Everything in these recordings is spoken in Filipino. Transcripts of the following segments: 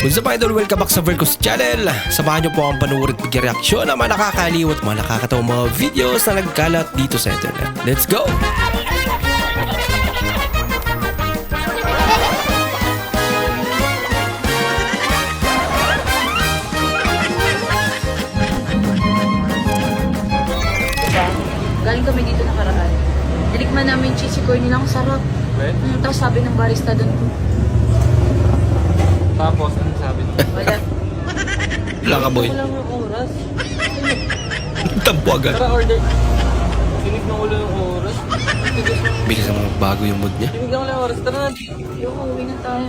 What's up idol? Welcome back sa Vercos Channel. Samahan niyo po ang panuorin at reaksyon ng mga nakakaliw at mga nakakatawang mga videos na nagkalat dito sa internet. Let's go! Galing kami dito nakaraan. Nilikman namin cheesy corn nila, ang sarap. Tapos sabi ng barista doon, Tapos, anong sabi niya? wala. Wala ka boy. Wala ng oras. Tampo agad. Tara, order. Sinig na ulo yung oras. Bilis naman bago yung mood niya. Sinig na ulo yung oras. Tara na. Yung uwi na tayo.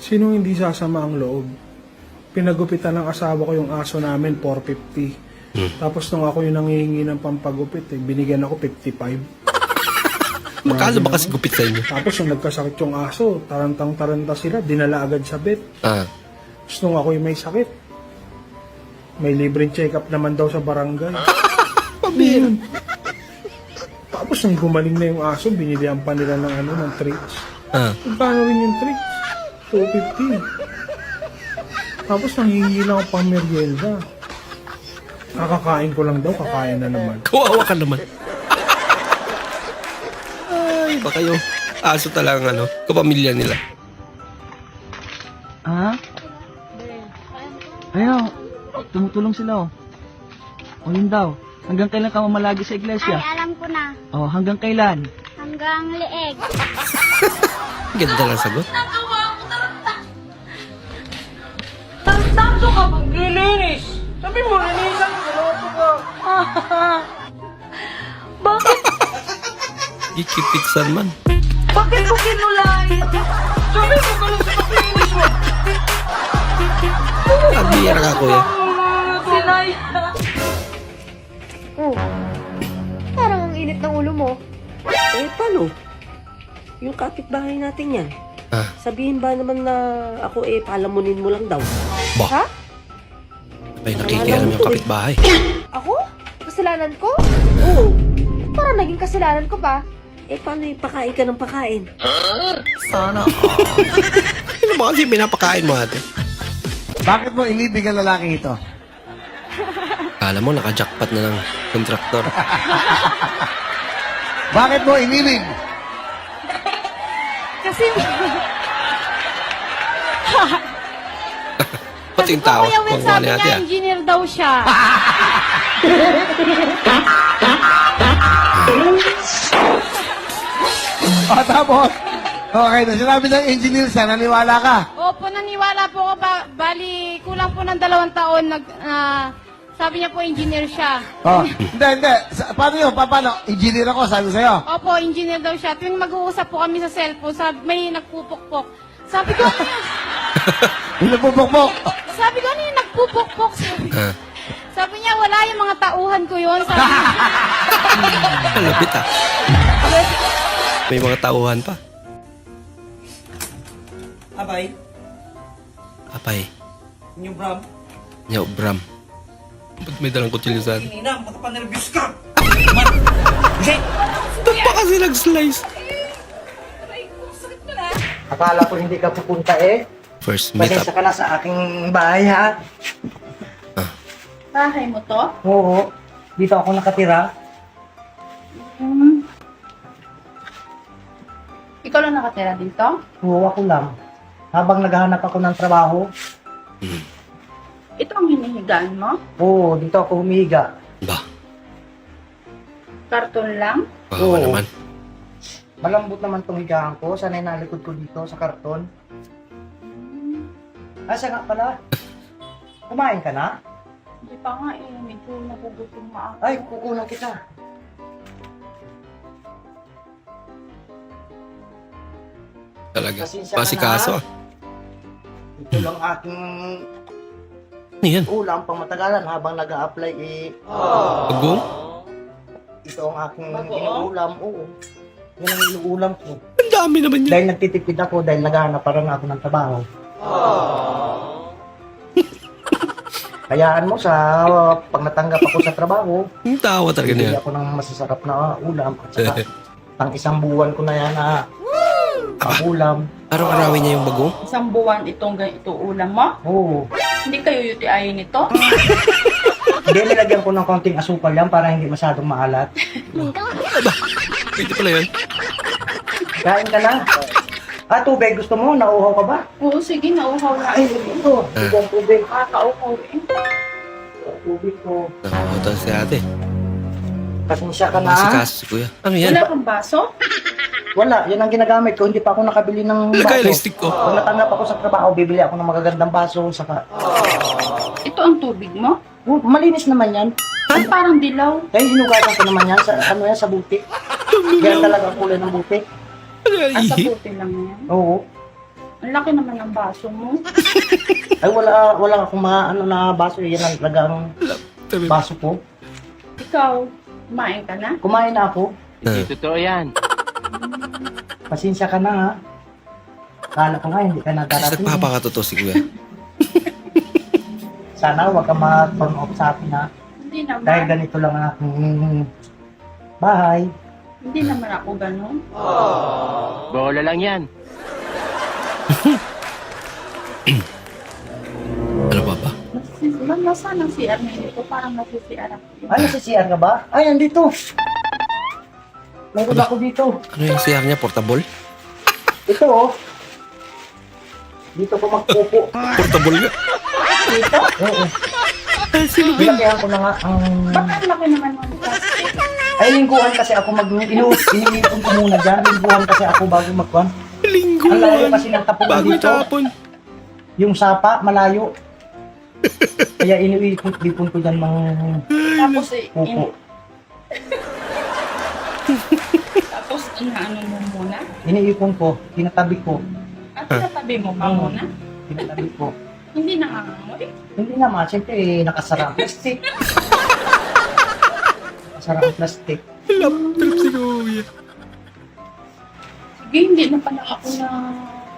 Sinong hindi sasama ang loob? Pinagupitan ng asawa ko yung aso namin, 450. Tapos nung ako yung nangihingi ng pampagupit, binigyan ako 55. Magkano ba kasi gupit sa inyo? Tapos nung nagkasakit yung aso, tarantang-taranta sila, dinala agad sa vet. Ah, Tapos nung ako yung may sakit, may libreng check-up naman daw sa barangay. Pabira. Tapos nung gumaling na yung aso, binilihan pa nila ng ng treats. ah. Paano rin yung treats? 250. Tapos nanghihingi lang ako pang merienda. Kakakain ko lang daw, kakain na naman. Kawawa ka naman. Ay, baka yung aso talagang kapamilya nila. Ha? Ayaw, tumutulong sila oh. O yun daw, hanggang kailan ka mamalagi sa iglesia? Ay, alam ko na. Oh, hanggang kailan? Hanggang leeg. Ganda lang sagot. Tanto ka maglilinis. Sabi mo, linisan ko. Loto ka. Bakit? Ikipitsan man. Bakit ko kinulay? Sabi mo, galing sa maglinis mo. Nabiyara ka kuya. Sinay. Oh, parang ang init ng ulo mo. Eh, paano? Yung kapitbahay natin yan. Ah, Sabihin ba naman na ako palamunin mo lang daw? bah. Ha? Ay, nakikialam yung kapitbahay. Ako? Kasalanan ko? Oo. Parang naging kasalanan ko ba? Eh, paano pakain ka ng pakain? Sana. Ano ba kasi pinapakain mo ate? Bakit mo inibig ang lalaki ito? Kala mo naka-jackpot na ng kontraktor. Bakit mo inibig? Kasi... Pati yung tao. Kuya Will, Kung sabi ano ate niya, ah. engineer daw siya. O tapos, okay na sinabi ng engineer siya, naniwala ka. Opo, naniwala po ako. Bali, kulang po ng 2 taon. Sabi niya po, engineer siya. Oh, hindi. Paano yun? Paano? Engineer ako, sabi sa'yo. Opo, engineer daw siya. Tuwing mag-uusap po kami sa cellphone, may nagpupukpok. Sabi ko, ano yun? Pinapupukpok. Sabi ko, ano yung nagpupukpok? Ah, Sabi niya, wala yung mga tauhan ko yun. Sabi niya, ang lapit ah. May mga tauhan pa. Abay, Apay. yung Bram. Yo, Bram. Ba't may dalang kutsilyo sa atin? Ninang, baka pa-nervous ka. Ba't pa kasi nag-slice? Akala ko hindi ka pupunta eh. First meet up. ka na sa aking bahay ha. bahay mo to? Oo, dito ako nakatira. Ikaw lang nakatira dito? Oo, ako lang. Habang naghahanap ako ng trabaho, Ito ang hinihigaan mo? oo, dito ako humiga. Ba, Karton lang? baka Oo. naman. Malambot naman tong higaan ko. Sanay nalikod ko dito sa karton. Asa nga pala? Kumain ka na? Hindi pa nga eh. Medyo nagugutom nga ako. Ay, kukunan kita. Talaga. Pasensya ka Pasikaso na. ah. Ito lang aking Ano yan? ulam pang matagalan habang nag-a-apply Agong? ito ang aking inuulam. Oo. Yan ang inuulam ko. Ang dami naman yan. Dahil nagtitipid ako dahil naghahanap pa rin ako ng trabaho. Hayaan mo sa pag natanggap ako sa trabaho, Ang tawa talaga bibili niya. ako ng masasarap na ulam at saka Pang isang buwan ko na yan na pangulam. Araw-arawin niya yung bagong? Isang buwan itong ganito ulam mo? Oo. Hindi kayo UTI nito? Hindi, nilagyan ko ng konting asukal yan para hindi masyadong maalat. Pwede pala yun. Kain ka na. Tubig. Gusto mo? Nauuhaw ka ba? Oo, sige, nauhaw na. Ay, ito. Bigyan tubig. Kakauhaw eh. Tubig ko. Nakakautan si ate. Pasensya ka na. Masikaso si kuya. Ano yan? Wala kang baso? Wala, yan ang ginagamit ko. Hindi pa ako nakabili ng Lagay lang baso. stick ko. Pag natanggap ako sa trabaho, bibili ako ng magagandang baso. Saka, Ito ang tubig mo? malinis naman yan. Ay, parang dilaw. Eh, hinugasan ko naman yan sa, ano yan, sa butik. Yan talaga ang kulay ng butik. Ano yan? Asa Ihi? puti lang yan. Oo. Ang laki naman ng baso mo. Ay, wala akong ano na baso. Yan ang talagang baso ko. Ikaw, kumain ka na? Kumain na ako. Hindi totoo yan. Pasensya ka na, ha. Kala ko nga, hindi ka na Kasi darating. nagpapakatotoo si kuya. Sana huwag ka ma-turn off sa akin, ha. Hindi naman. Dahil ganito lang ang aking bahay. Hindi naman ako ganun. Bola lang yan. Ano pa ba? Nasaan ang CR na ito? Parang nasi-CR ako. Ay, nasa CR ka ba? Ay, andito. Meron ako dito. Ano yung CR niya? Portable? Ito, oh. Dito ko magpupo. Portable nga. Dito? Oo. Nilakihan ko na nga ang... Baka ang laki naman ng plastic. Ay, lingguhan kasi ako iniipon ko muna dyan. Lingguhan kasi ako bago magkuhan. Linggo. Ang layo kasi ng tapunan Bago dito. itapon. Yung sapa, malayo. Kaya iniipon ko dyan mga Tapos, pupo. tapos inaano mo muna? Iniipon ko, tinatabi ko. At tinatabi mo pa muna? Tinatabi ko. Hindi nangangamoy? Hindi naman, siyempre nakasara ang plastic. Nakasara ang plastic. Lap trip si kuya. Sige, hindi na pala ako na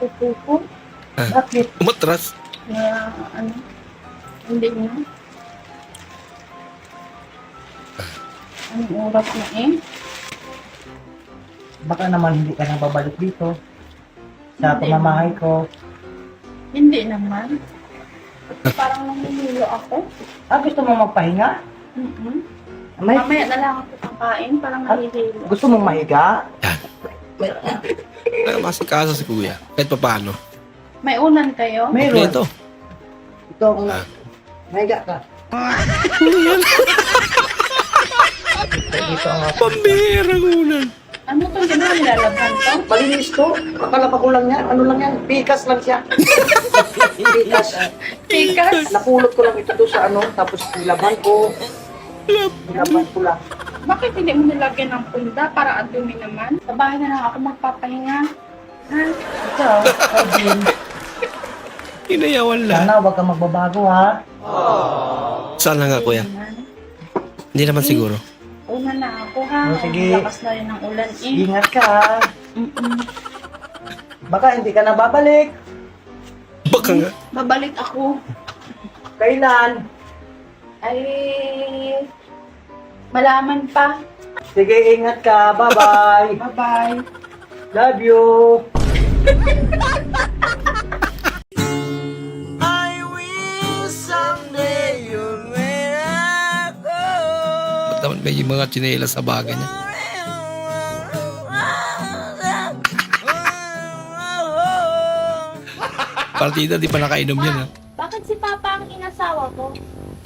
pupupo. Bakit? Umatras. Na ano? Hindi na. Anong oras na eh? Baka naman hindi ka nang babalik dito. Sa Hindi. pamamahay ko. Hindi naman. Parang namumilo ako. Gusto mo magpahinga? Mm-hmm. May, Mamaya na lang ako kakain. Parang nahihilo. gusto mong mahiga? Masikaso si kuya. Kahit pa paano. May unan kayo? Meron. Ito. Ito ang mahiga ka. Dito ang Pambirang unan. Ano itong ginawa nilalabhan to? malinis to. Akala pa ko lang yan. Ano lang yan? Pikas lang siya. Pikas. Tikas? Napulot ko lang ito doon sa ano. Tapos nilaban ko. Nilaban ko lang. Bakit hindi mo nilagyan ng punda para ang dumi naman? Sa bahay na lang ako magpapahinga. Ha? Ikaw, Edwin. Inayawan lang. Sana huwag kang magbabago, ha? Sana nga kuya. Hindi naman siguro. Una na ako ha. Oh, sige. Ang lakas na rin ng ulan eh. Ingat ka, ha? Mm-mm. Baka hindi ka na babalik. Baka nga. Babalik ako. Kailan? Ay... Malaman pa. Sige, ingat ka. Bye-bye. Bye-bye. Love you. Ba't naman may mga tsinelas sa baga niya? Partida, di pa nakainom yan ha. Bakit si Papa ang inasawa ko?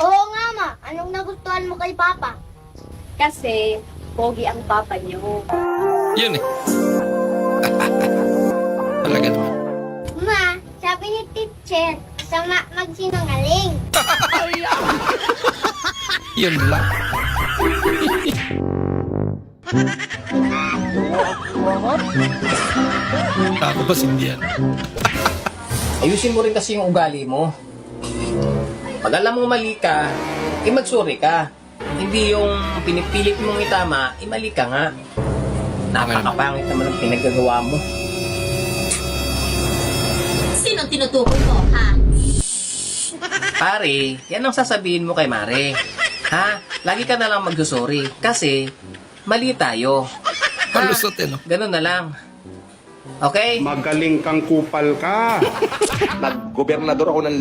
Oo nga ma, anong nagustuhan mo kay Papa? Kasi, pogi ang Papa niyo. Yun eh. Talaga naman. Ma, sabi ni teacher, sama magsinungaling. Yun lang. Ako ba hindi yan? Ayusin mo rin kasi yung ugali mo. Pag alam mo mali ka, magsuri ka. Hindi yung pinipilit mong itama, mali ka nga. Napakapangit naman ang pinagagawa mo. Sino tinutukoy mo, ha? Pare, yan ang sasabihin mo kay Mare. Ha? Lagi ka na lang magsusuri kasi mali tayo. Palusot eh, no? Ganun na lang. Okay? Magaling kang kupal ka. Nag-gobernador ako ng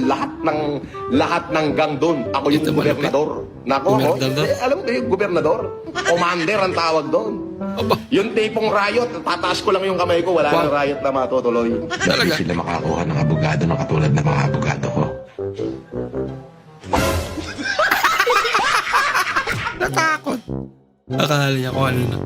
lahat ng gang doon. Ako yung Ito malupit. gobernador. Nako, Gobernador? alam mo yung gobernador? Commander ang tawag doon. Aba, Yung tipong riot, tataas ko lang yung kamay ko, wala nang riot na matutuloy. talaga. Hindi sila makakuha ng abogado na katulad ng mga abogado ko. Natakot. Akala niya kung ano na.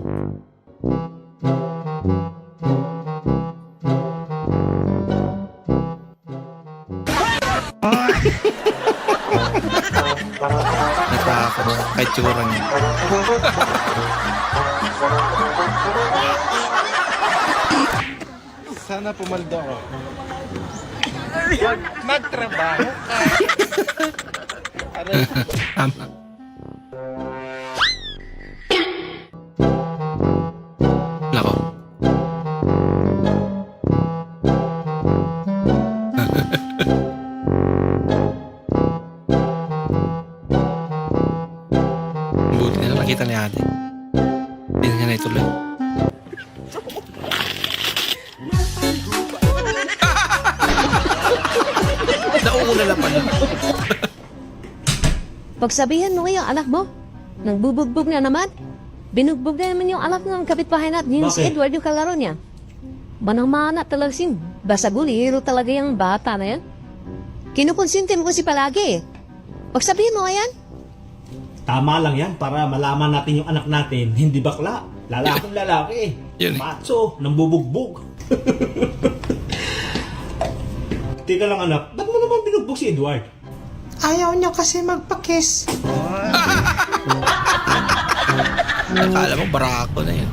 Natakot. Kahit tsura niya. Sana pumaldo ako. Tama. Lako. Buti na lang nakita ni ate. Hindi na niya na ituloy. Nauna lang pala. Pagsabihan mo yung anak mo, nagbubugbog na naman. Binugbog na naman yung anak ng kapitbahay natin, yung si Edward, yung kalaro niya. Manang-mana talaga sin. Basta buliro talaga yung bata na yan. Kinukonsinti mo kasi palagi. Pagsabihin mo yan, Tama lang yan para malaman natin yung anak natin, hindi bakla. Lalaking lalaki. Yun eh. Macho, nambubugbog. Teka lang anak, ba't mo naman binugbog si Edward? Ayaw niya kasi magpa-kiss. Akala mo barako na yan.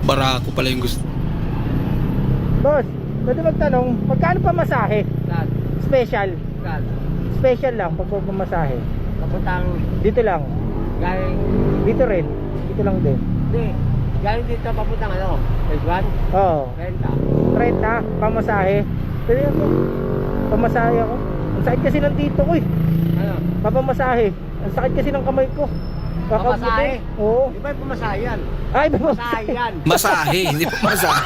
Barako pala yung gusto. Boss, pwede magtanong, magkano pa masahe? Special. Special lang pag pamasahe. Papuntang Dito lang. galing, Dito rin. Dito lang din. hindi, galing dito papuntang ano, Edward, Oo. renta. 30 pamasahe. Pwede ako. Pamasahe ako. Ang sakit kasi ng dito ko eh. Ano? Papamasahe. Ang sakit kasi ng kamay ko. Pamasahe? Oo. Di ba yung pumasayan? Ay, pamasahe. Masayan. Masahe, hindi pa masahe.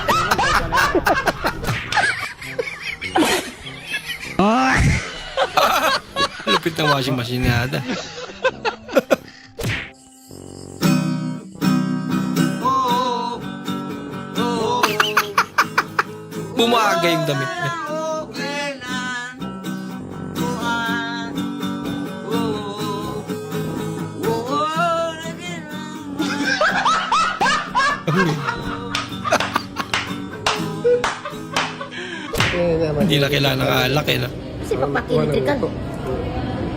Lupit ng washing machine nga ata. Bumaga yung damit niya. Hindi na kailangan ng alak eh. No? Kasi papak-electrical po.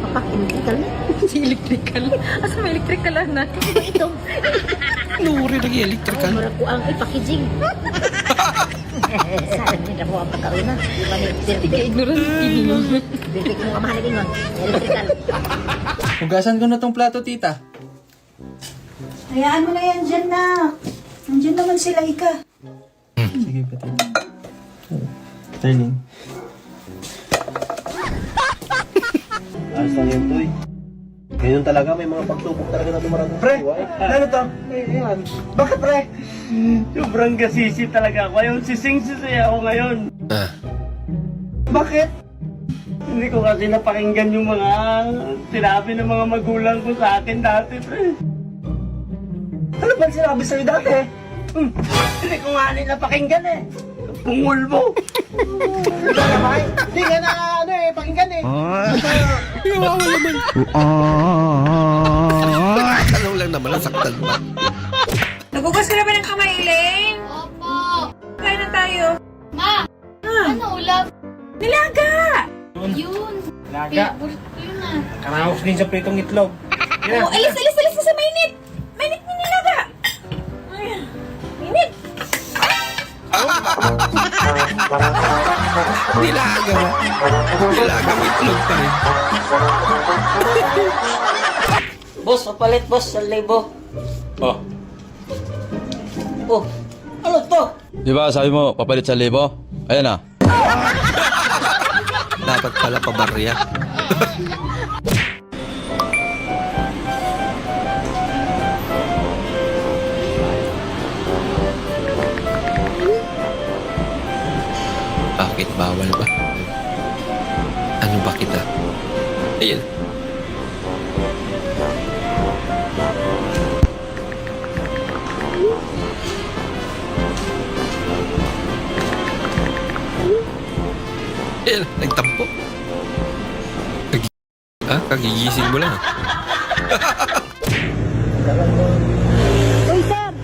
Papak-electrical na. Si electrical. Asa may electrical na? Ito. Nuri lagi electrical. Mura ko ang ipakijing. Saan nila po ang pagkauna? Di ba may Ignorant mo. Bibig mo ang mahalagin mo. Electrical. Hugasan ko na tong plato, tita. Hayaan mo na yan dyan na. Nandiyan naman sila, Ika. Sige pa, tita. Turning. Ayos lang yun, Toy. Ganyan talaga, may mga pagsubok talaga na dumarating. Pre, ano to? Yan. Bakit, pre? Sobrang gasisi talaga ako. Ayaw sising-sisi ako ngayon. Ah. Bakit? Hindi ko kasi napakinggan yung mga sinabi ng mga magulang ko sa akin dati, pre. Ano ba sinabi sa'yo dati? Hindi ko nga nila napakinggan eh. Pungol mo. Hindi ka na, pakinggan eh. Tanong lang naman, nasaktan ba? Nagugas ka na ba ng kamay, Elaine? Opo. Kain na tayo. Ma! Ano ulam? Nilaga! Yun. Laga. Favorite ko yun ah. Karaos din sa pritong itlog. Oh, alis na sa mainit! Mainit ni nilaga! Ay, mainit! Nilaga mo. Nilaga mo itlog pa rin. Boss, papalit, boss, 1,000. Oh, Oh, ano to? di ba sabi mo papalit sa 1,000? Ayan na. Dapat pala pabarya. Bakit bawal ba? Ano ba kita? Ayun. Ayun, nagtampo. Kagigising mo lang. Uy, sir!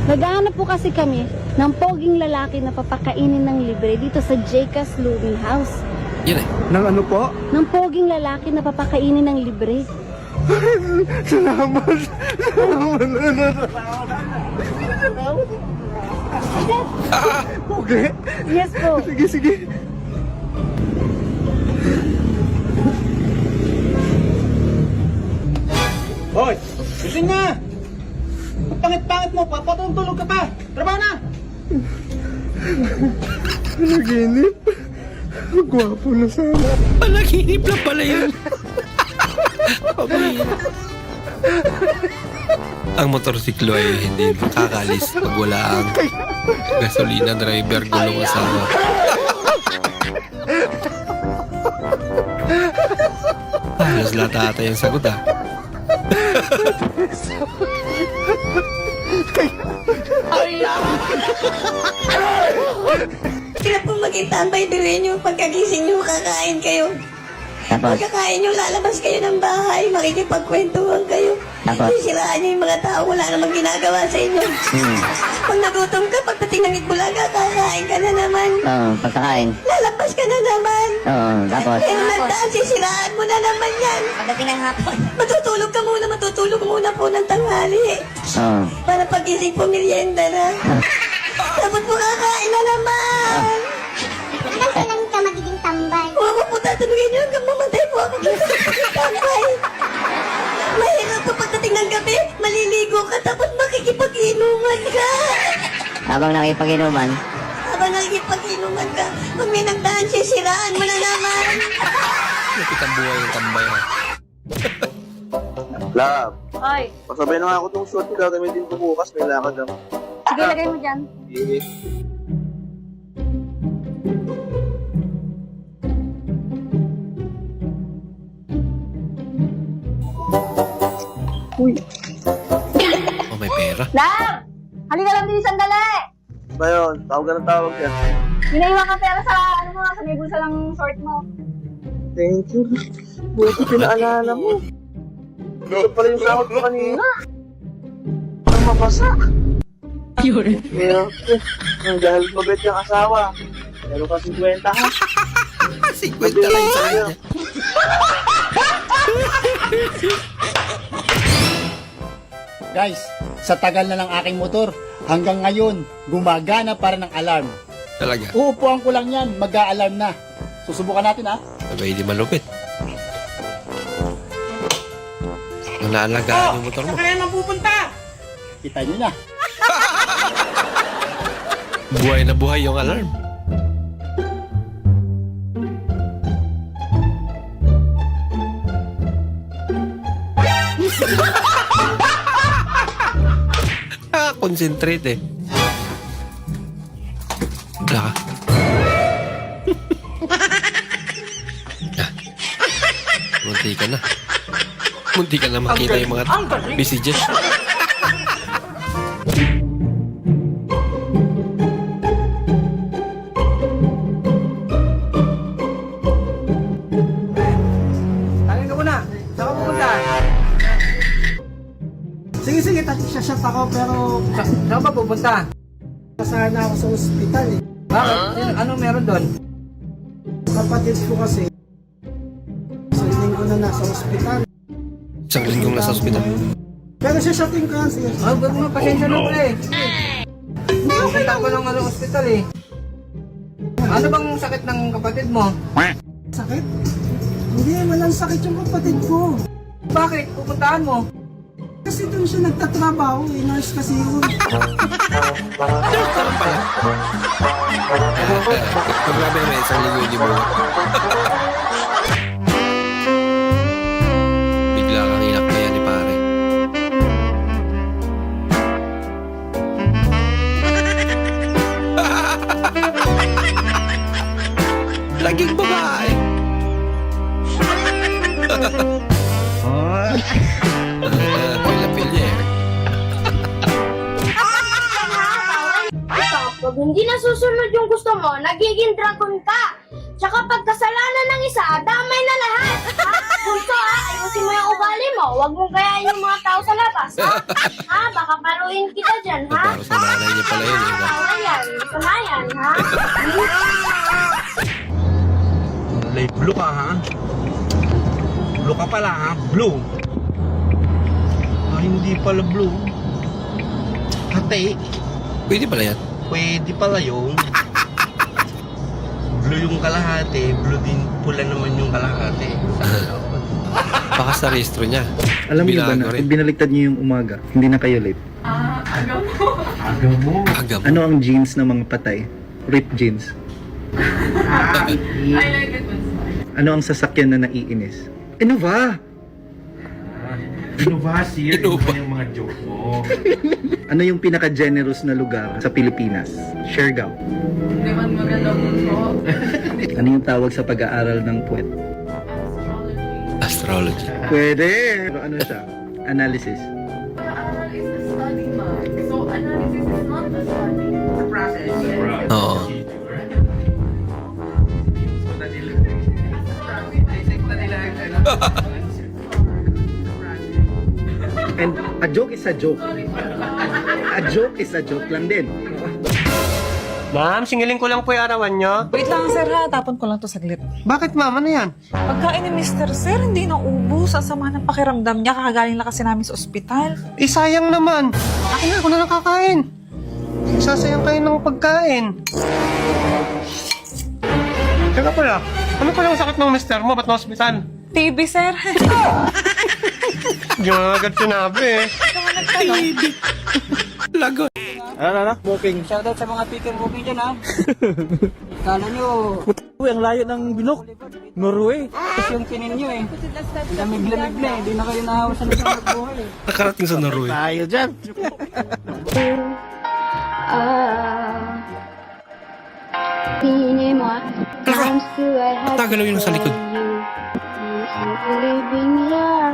Naghahanap po kasi kami ng poging lalaki na papakainin ng libre dito sa Jcas Blooming House. Yun eh. Nang ano po? Ng poging lalaki na papakainin ng libre. Salamat. Okay. Yes po. Sige, sige. Hoy! Gusin na! Ang pangit-pangit mo, papatulog ka pa! Trabaho na! Panaginip. Gwapo na sana. Panaginip lang pala yun. Pabihira. Ang motorsiklo ay hindi makakalis pag wala ang gasolina, driver, gulong, asawa. Halos lahat ata yung sagot ah. Kaya po magintambay din nyo pagkagising nyo, kakain kayo. Pagkakain nyo, lalabas kayo ng bahay, makikipagkwentuhan kayo. Sisiraan nyo yung mga tao, wala namang ginagawa sa inyo. Pag nagutom ka, pagdating ng Itbulaga, kakain ka na naman. Pagkakain. Lalabas ka na naman. Tapos? Pero nagdaan, sisiraan mo na naman yan. Pagdating ng hapon. Matutulog muna po ng tanghali. Para pagising po, merienda na. Tapos po kakain na naman. Hanggang kailan ka magiging tambay? Huwag mo po tatanungin niyo hanggang mamatay po ako ng tambay. Mahirap po pagdating ng gabi, maliligo ka tapos makikipag-inuman ka. Habang nakipag-inuman? Habang nakikipag-inuman ka, pag may nagdaan, sisiraan mo na naman. Lapit ang buhay ng tambay ha. Love, Ay, pasabay na nga ako tong short ko. Gagamitin ko bukas. May lakad lang. sige, lagay mo dyan. Sige. Oh, may pera. Lab! Halika lang din sandali! Ba yun? Tawag ka ng tawag yan. Hinaiwan ka pera sa, sa may bulsa ng short mo. Thank you. Buti pinaalala mo. Ito pala yung sahod ko kanina. Ang mapasa. Yun. Yeah, dahil mabait yung asawa. Meron ka 50 ha? 50 lang sa kanya. Guys, sa tagal na ng aking motor, hanggang ngayon, gumagana para ng alarm. Talaga. Uupuan ko lang yan, mag-a-alarm na. Susubukan natin ha. Sabay di malupit. Ang naalagaan yung motor mo. Saan ka pupunta? Kita nyo na. Buhay na buhay yung alarm. Concentrate eh. Wala ka. Munti ka na. Munti ka na makita yung mga messages. Tangin ka muna. Saan ka pupunta? Sige, shot ako pero... Saan ba pupunta? Kasana ako sa ospital eh. Bakit? Ano meron doon? Kapatid ko kasi. Sa linggo na nasa ospital. Isang linggong nasa ospital. Pero siya-shooting ka kasi. Ba't mo pasensya na pala eh? Hindi ako kita ko ng ospital eh. Ano bang sakit ng kapatid mo? Sakit? Hindi, walang sakit yung kapatid ko. Bakit? Pupuntahan mo? Kasi doon siya nagtatrabaho eh. Nurse kasi yun. Grabe naman isang linggo di mo. Bigla kang inakbayan ni pare. Pag hindi nasusunod yung gusto mo, nagiging dragon ka. Tsaka pagkasalanan ng isa, damay na lahat. Ha? Bunso ha, ayusin mo yung ugali mo. Huwag mong gayahin yung mga tao sa labas, ha? Ha? Baka paruin kita dyan, ha? Para sa nanay niya pala yun, eh. Tama yan, tama yan, ha? Light blue ka, ha? Blue ka pala, ha? Blue. Ah, hindi pala blue. Hati. Pwede pala yan. Pwede pala yung blue yung kalahati, blue din, pula naman yung kalahati. Baka sa rehistro niya. Alam niyo ba na, Binago rin. pag binaliktad niyo yung umaga, hindi na kayo late? Aga mo. Aga mo. Ano ang jeans ng mga patay? Ripped jeans. I like it. Ano ang sasakyan na naiinis? Innova! Innovasi, Innova. yung mga joke mo. Ano yung pinaka-generous na lugar sa Pilipinas? Siargao. Hindi man maganda po. Ano yung tawag sa pag-aaral ng puwet? Astrology. Pwede! Pero ano siya? Analysis. Is a study, ma. So analysis is not a study. It's a process. Oo. And a joke is a joke. A joke is a joke lang din. Ma'am, singiling ko lang po yung arawan nyo. Wait lang sir ha, tapon ko lang to saglit. Bakit ma'am? Ano yan? Pagkain ni Mr. Sir, hindi na ubos. Ang sama ng pakiramdam niya, kakagaling lang kasi namin sa ospital. Eh, sayang naman. Akin na, ako na lang kakain. Sasayang kayo ng pagkain. Teka pala, ano pala ang sakit ng mister mo? Ba't na-hospital? TB sir. Hindi mo agad sinabi eh. Lagot. Ano? Booking. Shoutout sa mga picker booking dyan ha. Kala nyo, uy, ang layo ng binok. Norway. Kasi yung kinin nyo eh. Lamig-lamig na eh. Hindi na kayo nahawa sa nasang buhay eh. Nakarating sa Norway. Tayo dyan. Dis-moi, times do I have Tagal lang yun sa likod. living here,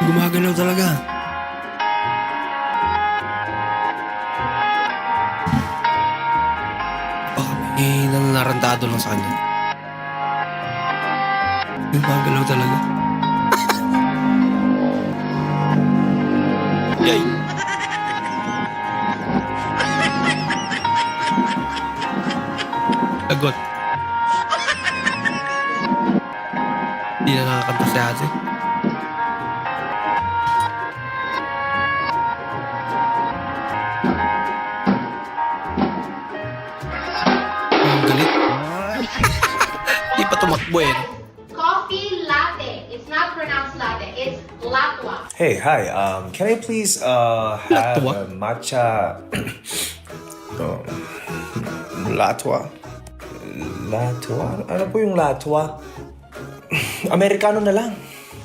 Gumagalaw talaga. Baka may nanarantado lang sa kanya. Gumagalaw talaga. Yay! Lagot. Hindi na nakakanta si ate. Ang galit. Di pa tumakbo eh. Coffee latte. It's not pronounced latte. It's latwa. Hey, hi. Can I please have Latwa? a matcha? Latwa? Latwa? Ano po yung latwa? Amerikano na lang.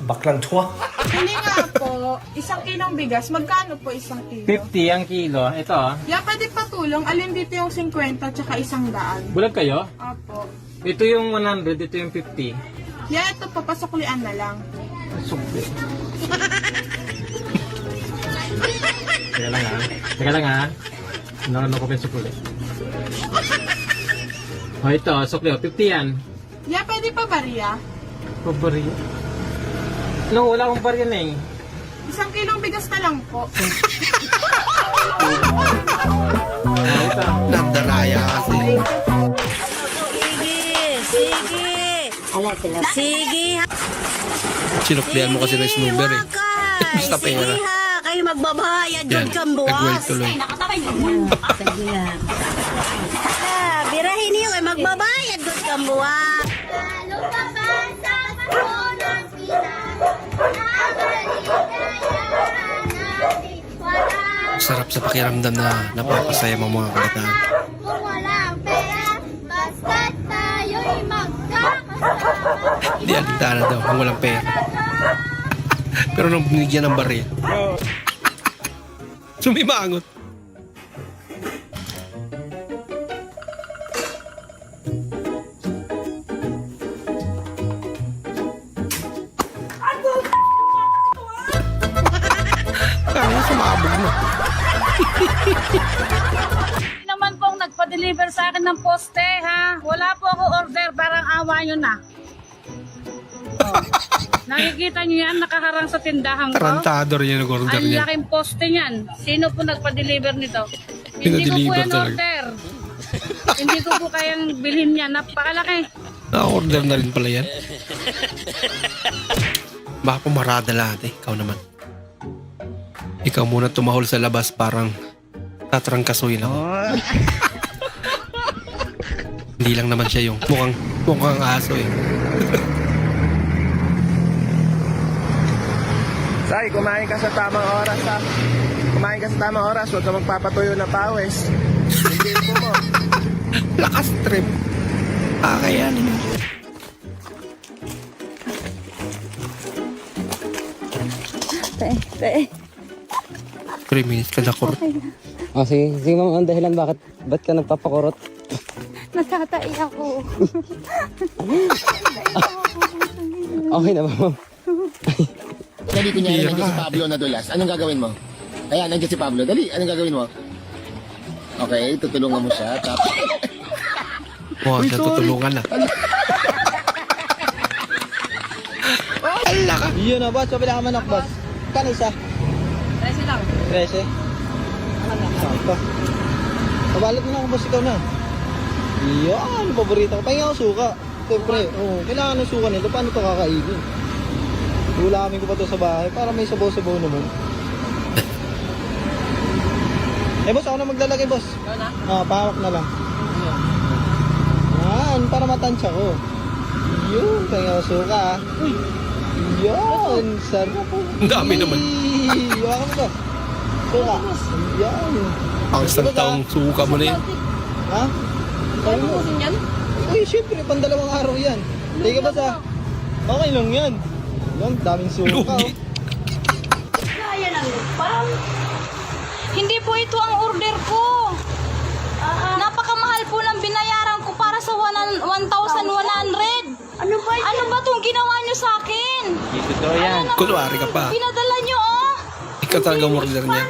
Baklang tuwa. Hindi nga po, 1 kilong bigas, magkano po 1 kilo? 50 ang kilo. Ito ah. Yeah, pwede patulong. Alin dito yung 50 tsaka 100? Bulag kayo? Opo. Ito yung 100, ito yung 50. Yeah, ito papasuklian na lang. Sukli. Teka lang ha. Teka lang ha. Naroon ko pa yung sukli. O ito, sukli. 50 yan. Yeah, pwede pa bariya? Pabariya? No, wala akong bariya na eh. 1 kilong bigas na lang po. Nandaraya kasi. Sige. Sinuklian mo kasi ng snoober eh. Basta pera. Kayo magbabayad Yan, nag-well tuloy. Sige ha. Birahin niyo kayo magbabayad doon kambuha. Sarap sa pakiramdam na napapasaya mo mga kabataan. Kung walang pera, basta't tayo'y magkakasama. Hindi alintana daw kung walang pera. Pero nung binigyan ng baril, sumimangot. Kaya sumabog na. nag-deliver sa akin ng poste, ha? Wala po ako order, parang awa nyo na. Oh. Nakikita nyo yan, nakaharang sa tindahan ko. Tarantado rin yung order Ang niya. laking poste niyan. Sino po nagpa-deliver nito? Hindi ko po Pinadeliver yan talaga. order. Hindi ko po kayang bilhin yan. Napakalaki. Na-order na rin pala yan. Baka pumarada lahat eh. Ikaw naman. Ikaw muna tumahol sa labas parang tatrangkasoy lang. Hindi lang naman siya yung mukhang aso eh. Say, kumain ka sa tamang oras ha. Kumain ka sa tamang oras, huwag ka magpapatuyo ng pawis. Hindi mo. Lakas trip. Kakayanin mo. Te. 3 minutes ka na kurot. Oh, sige ma'am, ang dahilan ba't ka nagpapakurot? Natatai ako. Okay na ba ma'am? Dali, kunyari nandiyan si Pablo na dulas. Anong gagawin mo? Ayan, nandiyan si Pablo. Dali, anong gagawin mo? Okay, tutulungan mo siya. Tapos... Wow, siya tutulungan na. Ala ka! Yun na boss, pabila ka manak boss. Kano isa? 13 lang. 13? Sakto. Pabalot mo na ako boss, ikaw na. Yan, paborito ko. Pahinga ako suka. Siyempre, kailangan ng suka nito. Paano ito kakainin? Ulamin ko pa ito sa bahay para may sabaw-sabaw naman. Boss, ako na maglalagay boss. Ikaw na? Pahawak na lang. Yan, para matansya ko. Yun, pahinga ako suka. Yan, sarap po. Ang dami naman. Iwakan mo to. Suka. Yan. Ang santang suka mo na yan. Ha? Ano mo kasi yan? Uy, syempre, pandalawang araw yan. Teka ba sa... Okay lang yan. Yan, daming suka. Lugi. Kaya ng lupang. Hindi po ito ang order ko. Napakamahal po ng binayaran ko para sa 1,100. Ano ba yan? Ano ba itong ginawa nyo sa akin? Ito yan. Kunwari ka pa. Pinadala nyo, oh. Ikaw talaga ang order niya.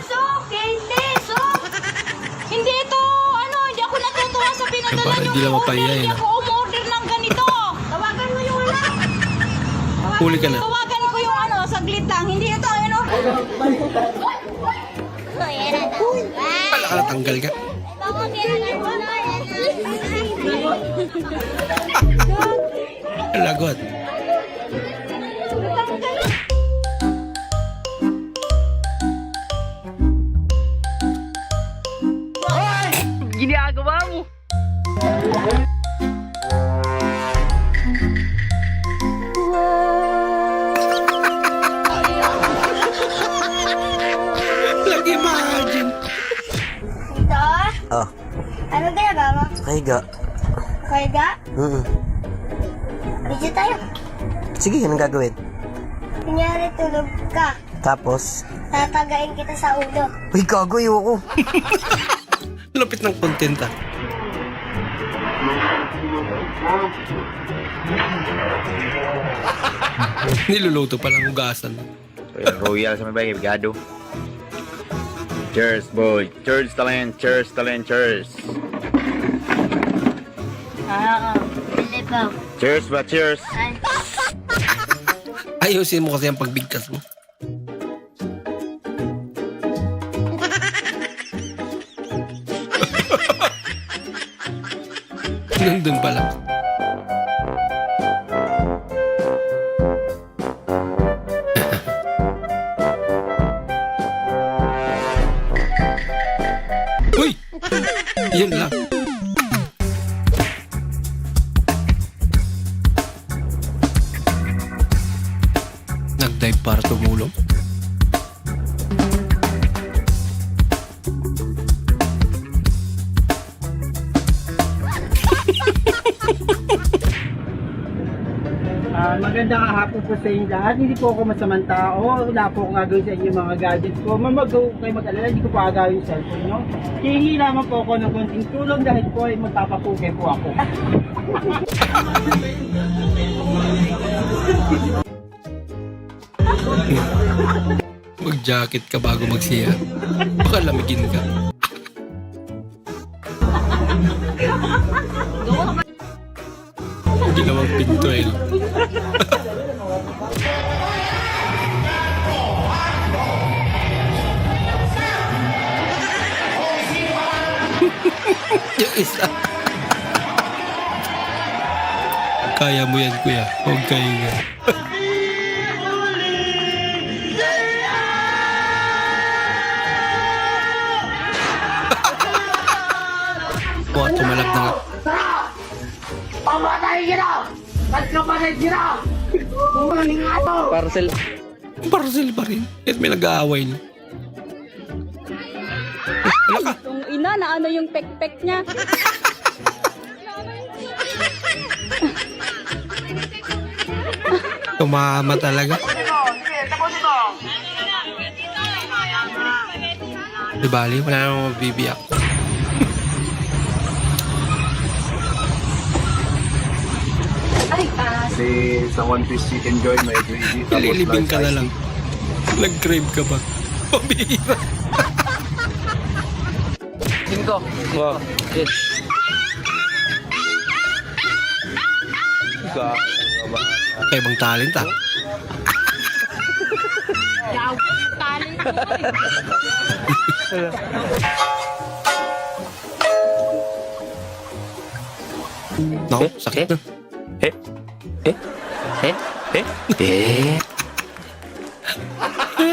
Hindi ito, hindi ako natutuwa sa pinadala Para nyo. hindi lang mapahiya Hindi yun. ako umorder ng ganito. Tawagan mo yung Huli ka na. Tawagan ko yung saglit lang. Hindi ito, Wala ka natanggal ka. Lagot. Ginagawa mo. Imagine. Ito? Oh, Ano ginagawa mo? kahiga. Kaya Video tayo. Sige, anong gagawin? Kunyari tulog ka. Tapos, Tatagain kita sa ulo. uy, gago, ayoko. Lupit ng content ah. Niluluto pa lang hugasan. Royal sa may bagay, bigado. Cheers, boy. Cheers, talent. Cheers, talent. Cheers. Hindi pa. Cheers ba? Cheers. Ayusin mo kasi ang pagbigkas mo. Nandun pala. Uy! Yun lang. Nag-dive para tumulong. Magandang hapon po sa inyo lahat. Hindi po ako masamang tao. Wala po akong gagawin sa inyo mga gadgets ko. Kayo mag-alala, hindi ko pa gagawin yung cellphone nyo. Hihingi lamang po ako ng konting tulong dahil po ay magpapapuke po ako. Mag-jacket ka bago magsiya. Baka lamigin ka. Ginawang pinto eh. No? Yung isa. Kaya mo yan, kuya. Huwag kayo nga. Buka tumalab na nga. Pamatay kita! Nagkapatid kita! Parcel. Parcel pa rin. At may nag-aaway na. Yung ina na ano yung pek-pek niya. Tumama talaga. Di bali, wala namang mabibiyak. Kasi sa One Piece Chicken Joy may gravy. Nililibing ka na lang. Nag-crave ka ba? Pabihira. 5. Wow. Yes. Ibang talent ah. Yaw, talent ko No, sakit na.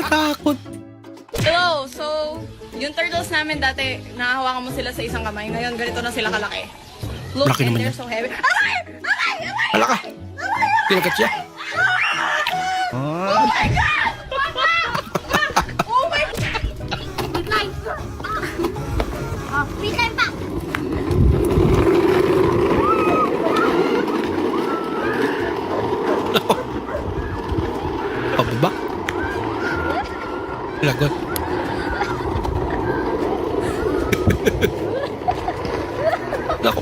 Takot. Hello, so, yung turtles namin dati, nahahawakan mo sila sa isang kamay. Ngayon, ganito na sila kalaki. Look, Laki and naman they're yan. so heavy. Hala ka. Pinagat siya. Oh my God! Oh my God! Pitline pa! Pababa. Lagot. Nako.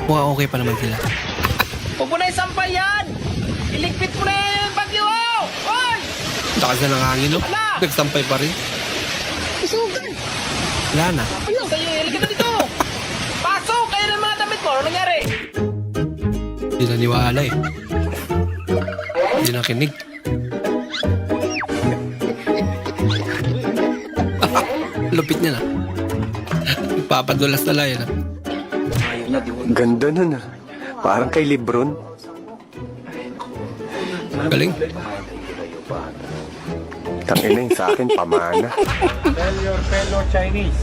Mukhang okay pa naman sila. Huwag mo na isampay yan! Iligpit mo na yung bagyo! Hoy! Lakas na ng hangin, no? Nagsampay pa rin. Isugan! Wala na. Ano kayo? Iligpit na dito! Pasok! Kayo ng mga damit mo! Ano nangyari? Hindi naniwala eh. Hindi nakinig. Lupit niya na. Papadulas na lang yan. Ganda nun ah. Parang kay Lebron. Galing. Tangina yung sa akin, pamana. Tell your fellow Chinese,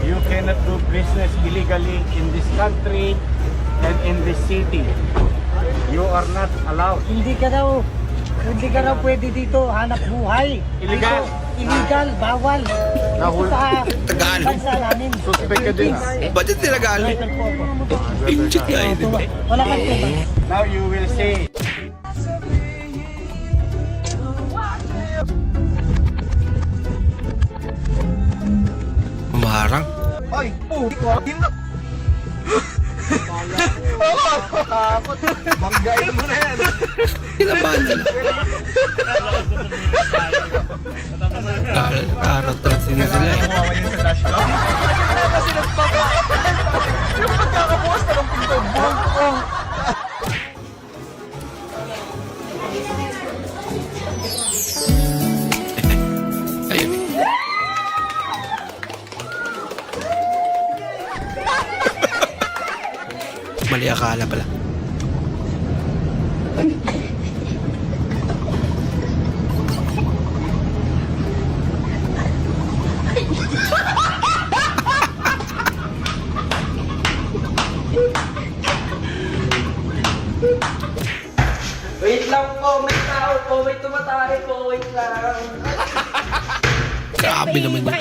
you cannot do business illegally in this country and in this city. You are not allowed. Hindi ka raw pwede dito hanap buhay. Illegal. Dito, illegal, bawal. Nahul. Tagalog. Bansa namin. Suspect ka din ah. Ba't yung tinagalog? Inchit nga eh, di ba? Wala kang tuba. Now you will see. Maharang. Ay, puti na. Banggain mo na yan. Kinabahan nila. Karot lang sila sila eh. Kasi yung pagkakabukas na ng pinto. Ayun. Mali akala pala. Wait lang po, may tao po, may tumatay po, wait lang. Grabe naman yun.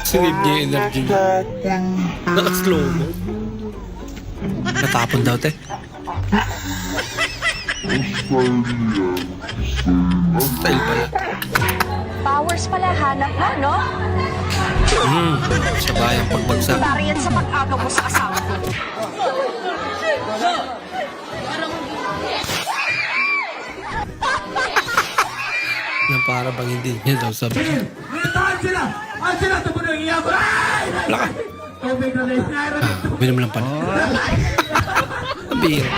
Sinip niya yung energy niya. Naka-slow mo. Natapon daw, te. Style pala. Powers pala hanap mo, no? Sabayang pagbagsak. Dariyan sa pag-agaw mo sa asawa ko. Na para bang hindi niya daw sabi. Wala ka. Binom lang pala. Bira.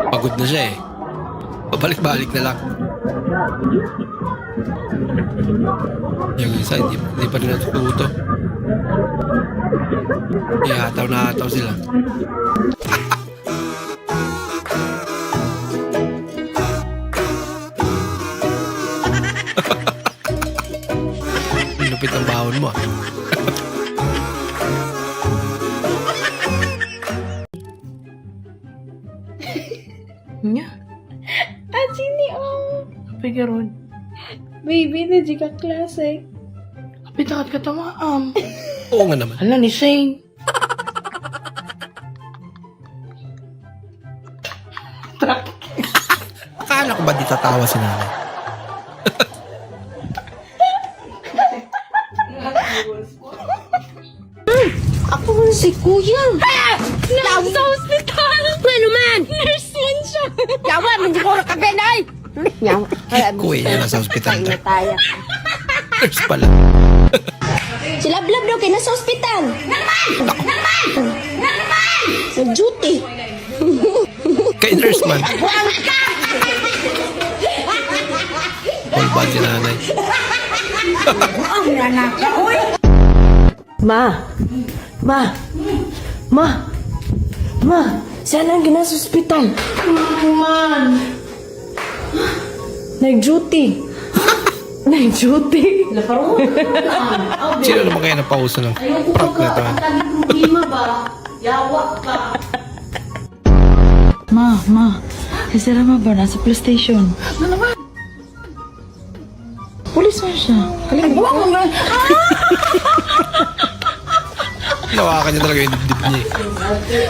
Pagod na siya eh. Pabalik-balik na lang. Yung isa, hindi pa rin natututo. Ihataw na hataw sila. Lupit ang bahon mo ah. Nya? Sini oh. Apa garon? Baby, na di ka klase. Kapit takat ka tamaam. Oo nga naman. Hala ni Shane. Akala ko ba di tatawa si nanay? Ako si Kuya. Nasa ospital. Ano man? Nurse man siya. Yawa, hindi ko nakabenay. Kuya na sa ospital Tayo ka. na tayo. Nurse pala. Si Lablab daw kayo nasa ospital. Nag-duty. Kay nurse man. All bad si nanay. Ma, saan ang gina sa ospital? Man. Nag-duty. Nag-duty. Sino naman kaya napauso ng prank na ito? Ma, si Sarama ba nasa police station? Ano naman? Police man siya. Kalimbuan mo nga. Nawakan niya talaga yung dibdib niya eh.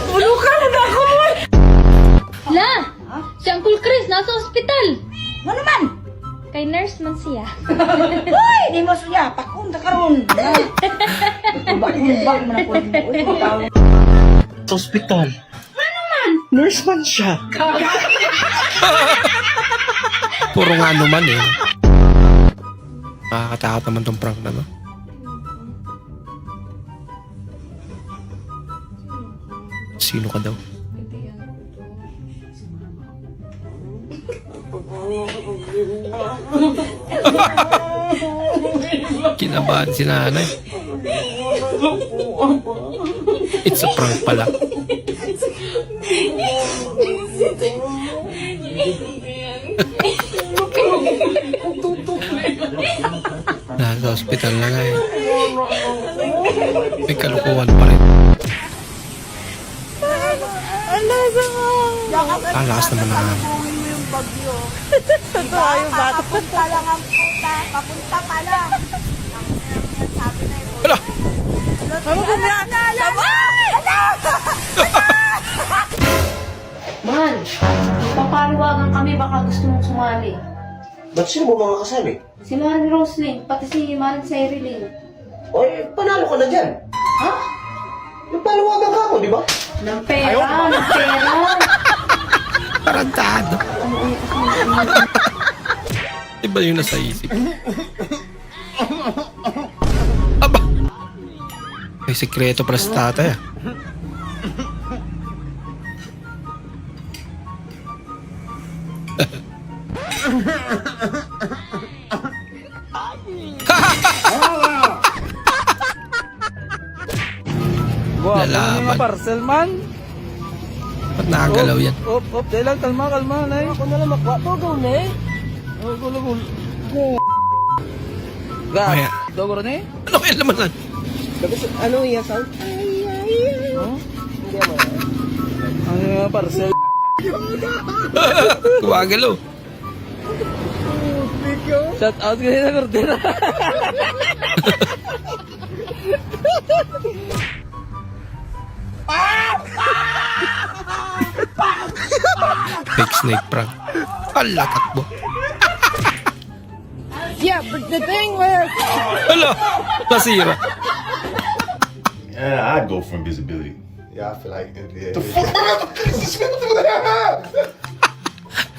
Ulo ka na ako mo. La! Si Uncle Chris nasa ospital. Ano naman? Kay nurse man siya. Uy, di mo suya. Pakong na karon. Bak mo na po. Sa ospital. Nurse man siya. Puro nga naman eh. Nakakatakot naman tong prank na no. Sino ka daw? Kinabahan si nanay. It's a prank pala. Nasa hospital na nga eh. May kalukuhan pa rin. Ang lakas naman na nga. Totoo yung bata. Papunta lang ang puta. Papunta pa lang. Hala! Ano ba yan? Sabay! Man, papaliwagan kami baka gusto mong sumali. Ba't sino mo mga kasali? Si Maring Roslyn, pati si Maring Cyril. Oy, panalo ka na dyan. Ha? Nagpalawagan ka ako, di ba? Ng pera, ng pera. Tarantado. Iba yung nasa isip. Aba! May sekreto pala sa tatay ah. Lalaban. Parcel man. Ba't nakagalaw yan? Op, dahil lang, kalma, nay. Ako na lang makwa to, go, nay. Oh, gulo. Maya. Dogoro, nay. Ano kaya naman yan? Tapos, ano yung sound? Hindi mo. Ang parcel. Gumagalaw. Shout out kayo na Cordera. Fake snake prank. Ala, takbo. Yeah, but the thing was... Ala, nasira. Yeah, I'd go for invisibility. Yeah, I feel like it. Yeah. The fuck?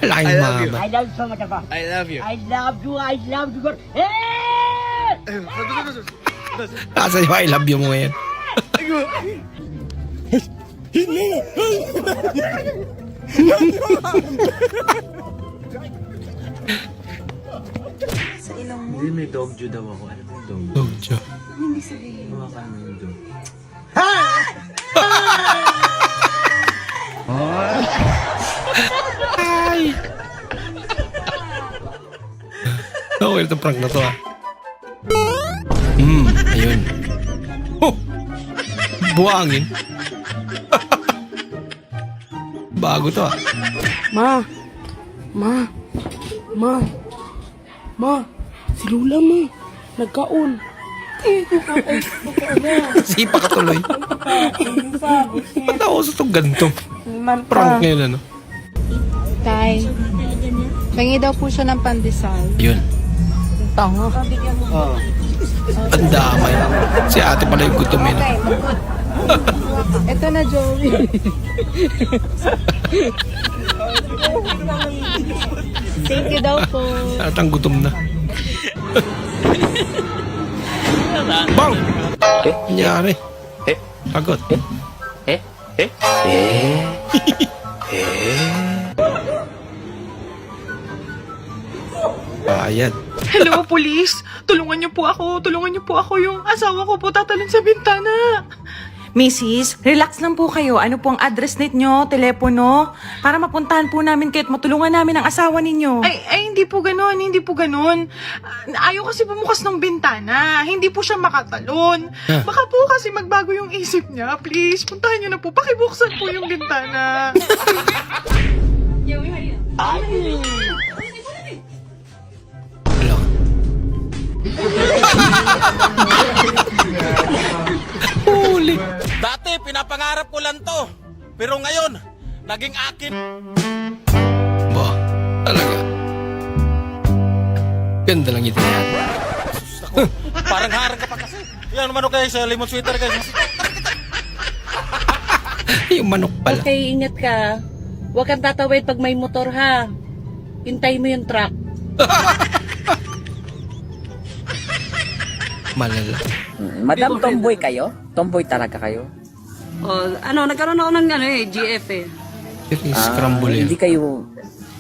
Laking mama. I love so much about. I love you. I love you. I love you. Hey! Nasa yung I love you mo ngayon. Hindi, may dog Jew daw ako. Ano yung dog? Dog Jew. Hindi sabihin. Hawakan mo yung dog. Ay! Okay, itong prank na to ah. Ayun. Oh! Buhangin. Bago to ah. Ma, si Lula mo. Nagkaon. Sipa ka tuloy. Ba't ako sa itong ganito? Prank ngayon ano? Tay, pangi daw po siya ng pandesal. Yun. Tanga. Ang damay. Si ate pala yung gutom yun. Ito na, Joey. Thank you daw po. At ang gutom na. Bang! Nangyari. Sagot. Ayan. Hello, police! Tulungan niyo po ako. Tulungan niyo po ako. Yung asawa ko po tatalon sa bintana. Mrs., relax lang po kayo. Ano po ang address ninyo, telepono? Para mapuntahan po namin kayo at matulungan namin ang asawa ninyo. Ay, hindi po ganun. Hindi po ganun. Ayaw kasi bumukas ng bintana. Hindi po siya makatalon. Baka po kasi magbago yung isip niya. Please, puntahan niyo na po. Pakibuksan po yung bintana. Huli. Dati, pinapangarap ko lang to. Pero ngayon, naging akin. Ba, talaga. Ganda lang ito yan. Parang harang ka pa kasi. Yan, manok kayo sa lemon sweater guys. Yung manok pala. Okay, ingat ka. Huwag kang tatawid pag may motor ha. Hintay mo yung truck. Malala. Madam, tomboy kayo? Tomboy talaga kayo? Nagkaroon ako ng GF eh. Scramble yan. Hindi kayo...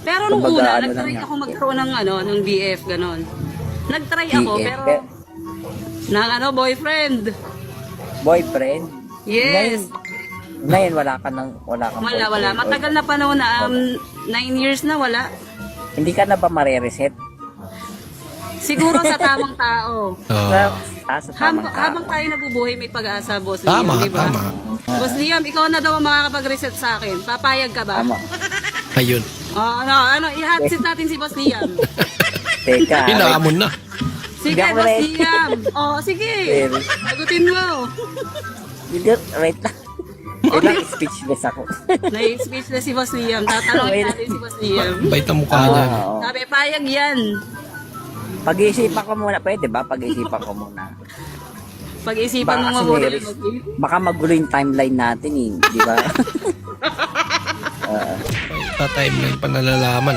Pero nung Kumbaga, una, nag-try ako magkaroon ng BF, ganon. Nag-try ako, BF, pero... boyfriend. Boyfriend? Yes. Ngayon wala kang Wala. boyfriend. Matagal na panahon na, 9 years na wala. Hindi ka na ba mare-reset? Siguro sa tamang tao. Sa tamang tao. Habang tayo nabubuhay, may pag-asa, Boss Tama, Liam, di ba? tama. Boss Liam, ikaw na daw ang makakapag-reset sa akin. Papayag ka ba? Tama. Ayun. I-hot seat natin si Boss Liam. Teka. Hinahamon na. Sige, Hindi ako Boss ready. Liam. Sige. Pero- Sagutin mo. Hindi, wait lang. Ilang speechless ako. Nai-speechless si Boss Liam. Tatanungin natin si Boss Liam. Bait ang mukha niya. Oo. Sabi, payag yan. Pag-iisipan ko muna. Pwede ba? Pag-iisipan ko muna. Pag-isipan mo Baka mabuti. kasi baka magulo yung timeline natin eh. Di ba? Ta-timeline pa nalalaman.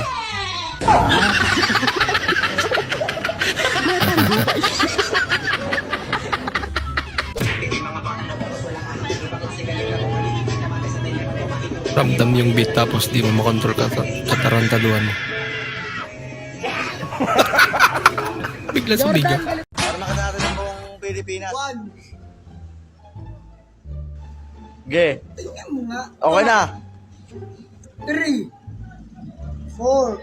Ramdam yung beat tapos di mo makontrol ka sa katarantaduhan mo. Bigla sa bigla. Pilipinas. Okay. Okay na. 3, 4, 5.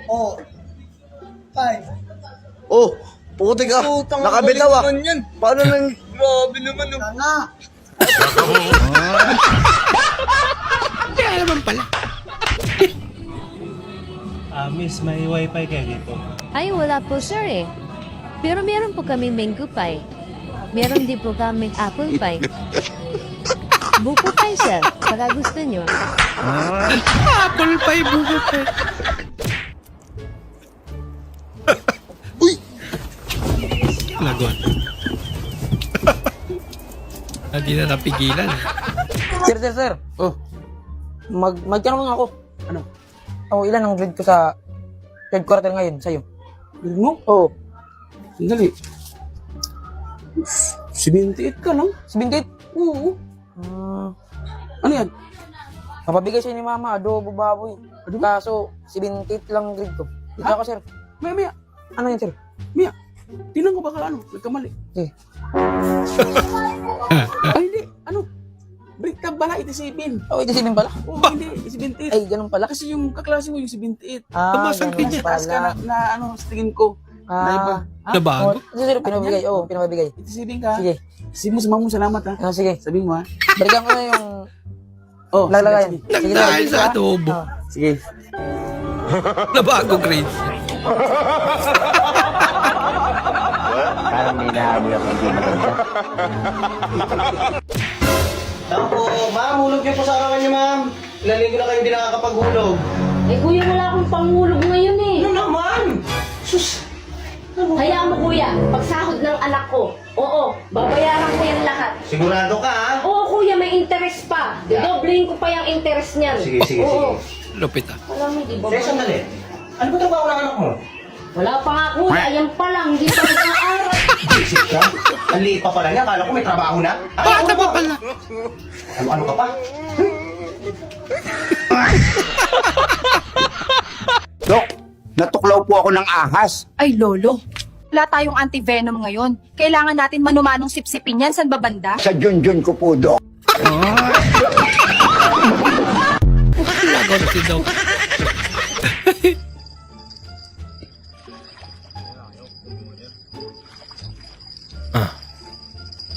Oh, puti ka. Nakabitaw ah. Paano nang... Grabe naman. Tanga. Kaya naman pala. Miss, may wifi kayo dito? Ay, wala po sir eh. Pero meron po kami mango pie. Meron din po kami apple pie. Buko pie, sir. Baka gusto nyo. Apple pie, buko pie. Lagon. Hindi na napigilan. Sir. Oh. Magtanong ako. Ano? Ilan ang grade ko sa third quarter ngayon sa'yo? Grade mo? Oo. Sandali. 78 ka lang? 78? Oo. Ano yan? Mapabigay sa'yo ni Mama, adobo baboy. Kaso, 78 lang grade ko. Dito ako, sir. Maya. Ano yan, sir? Maya. Tinan ko baka nagkamali. Okay. Ay, hindi. Break ka pala, 87. 87 pala? Oo, hindi, 78. Ay, ganun pala. Kasi yung kaklase mo yung 78. Tumasang ganun niya. pala. Sa tingin ko. Na iba. Nabago? Sir, pinabigay. Oo, pinabigay. 87 ka? Sige. Sabihin mo sa mama salamat, ha? Sige. Sabihin mo, ha? Balikan ko na yung... lalagayan. Sige, Nagdahil sa adobo. Sige. Nabago grades. Parang may nahabol ako hindi maganda. Ako, ma'am, hulog niyo po sa arawan niyo, ma'am. Ilang linggo na kayo hindi nakakapaghulog. Eh, kuya, wala akong panghulog ngayon eh. Ano naman? Sus! Hayaan mo, kuya. Pagsahod ng anak ko, oo, babayaran ko yan lahat. Sigurado ka, ha? Oo, kuya, may interest pa. Dodoblehin ko pa yung interest niyan. Sige. Oo. Lupit ah. Alam mo, di ba? Sandali. Ano ba trabaho ng anak mo? Wala pa nga, kuya. Ayan pa lang. Hindi pa nag-aaral. Isip ka? Ang liit pa pala niya. Akala ko may trabaho na. Bata pa pala. Ano ka pa? Dok, natuklaw po ako ng ahas. Ay, Lolo. Wala tayong anti-venom ngayon. Kailangan natin manumanong sipsipin yan. San ba banda? Sa junjun ko po, Dok. Lagon si Doc.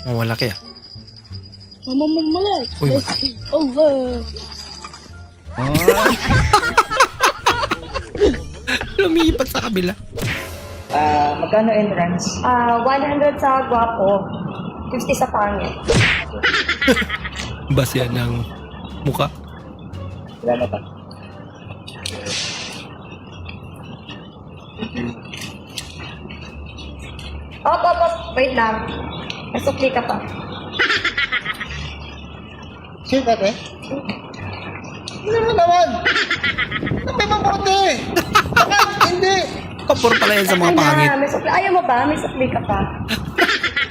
Malaki ah. Mamamamala. Uy, Over. lumipat sa kabila. Magkano entrance? 100 sa gwapo, 50 sa pangit. Basya ng muka. Wala na pa. Op. Wait lang. Masukli ka pa. Sino ka, te? Ano naman? May mabuti! Hindi! Kapur pala yan sa mga pangit. May sukli. Ayaw mo ba? May sukli ka pa.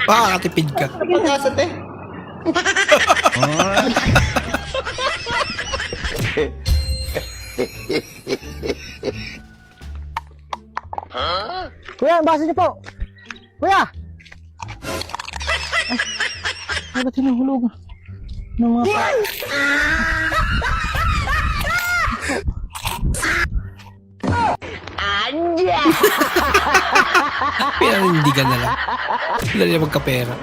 Makakatipid ka. Pag-asa, te. Kuya, basa niyo po. Kuya! Ay, ba't hinahulog? Ng mga pa... Anja! Pinanindigan na lang. Wala niya magkapera.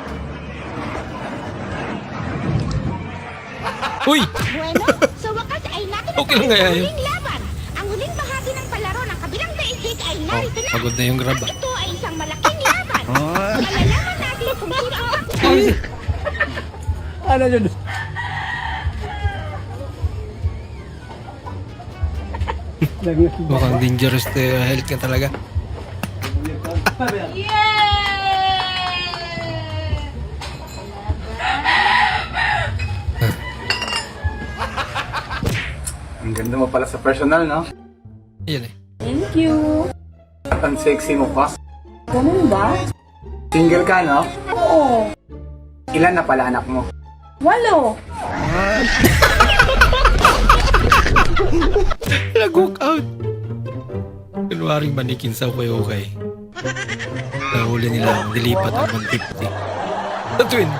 Uy! Bueno, sa wakas ay natin Okay lang kaya yun. huling laban. Ang huling bahagi ng palaro ng kabilang daigdig ay narito na. Pagod na yung grab ah. Ito ay isang malaking laban. Malalaman natin kung sino ang... Ano yun? Mukhang dangerous to health ka talaga. Ang ganda mo pala sa personal, no? Yan eh. Thank you. At ang sexy mo pa. Ganun ba? Single ka, no? Oo. Ilan na pala anak mo? 8. Nag-walk out. Kunwaring manikin sa okay. Nahuli nila, dilipat ang 150. Sa twin.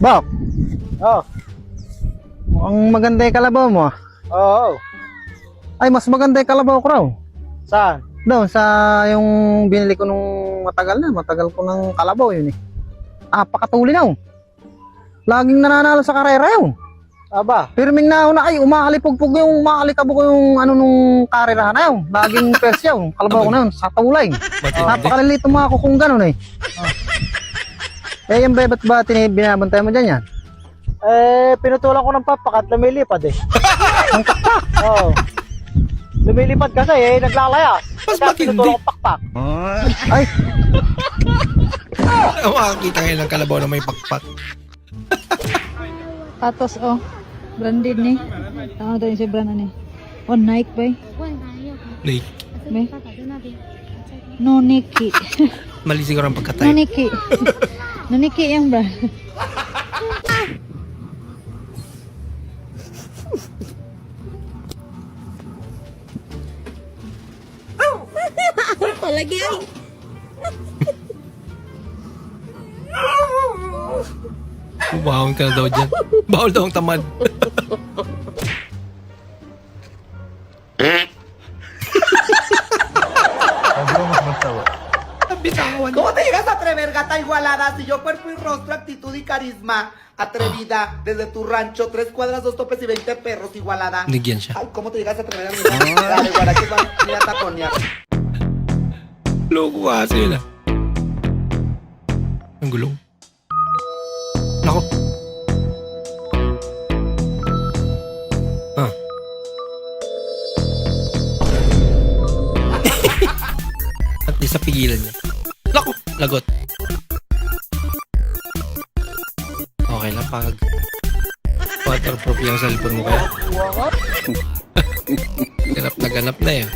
Bok! Oh. Mukhang maganda yung kalabaw mo. Oo. Ay, mas maganda yung kalabaw ko raw. Saan? Doon, sa yung binili ko nung matagal na. Matagal ko ng kalabaw yun eh. Napakatuli na oh. Laging nananalo sa karera yun. Aba, pirming na na kayo, umakalipugpug yung umakalikabog yung ano nung karerahan na yun. Laging persya yung kalabaw ko na yun, sa tulay. Napakalilit ng mga kukong ganun eh. Eh, yung ba't ba binabantay mo dyan yan? Pinutulan ko ng papak at lumilipad eh. Ang pakpak? Oo. Lumilipad kasi eh, naglalayas. Mas matindi. Pinutulan ko pakpak. Ay! Makakita kayo ng kalabaw na may pakpak. Atos, oh. Branded ni. Ano tayo si brand ni? Oh, Nike ba? Nike. Ba? No Nike. Mali siguro ang No pagka-type. Nike. No Nike yung brand. Palagi ay. Bawal ka na daw dyan. Bawal daw ang tamad. ¿Cómo te llegas a atrever, gata igualada? Si yo cuerpo y rostro, actitud y carisma, atrevida, desde tu rancho, 3 cuadras, 2 topes y 20 perros, igualada. Nigyan siya. Ay, ¿cómo te llegas a atrever a mí? Dale, igual, aquí va, mira taconia. Loko kasi yun ah. Ang gulong. Nako. Ah. At di sa pigilan niya. Nako! Lagot. Okay lang pag waterproof yung cellphone mo kaya. Ganap na yun.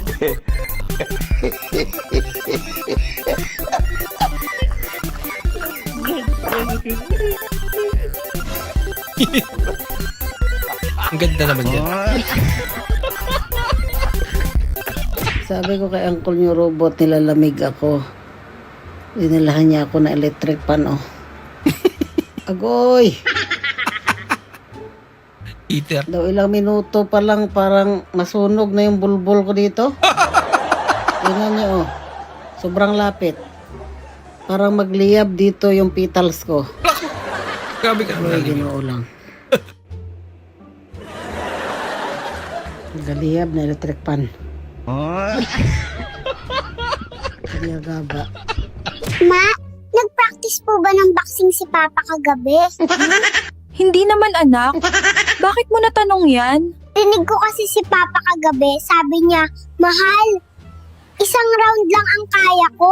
Ang ganda naman dyan. Sabi ko kay Uncle yung robot, nilalamig ako. Dinilahan niya ako na electric pan, oh. Agoy! Heater. Daw ilang minuto pa lang parang masunog na yung bulbul ko dito. Tingnan niyo, oh. Sobrang lapit. Parang magliyab dito yung petals ko. Grabe ka naman. Ginoo lang. Galiyab na electric pan. Gaba. Ma, nag-practice po ba ng boxing si Papa kagabi? Hindi naman anak. Bakit mo natanong yan? Rinig ko kasi si Papa kagabi, sabi niya, Mahal, 1 round lang ang kaya ko.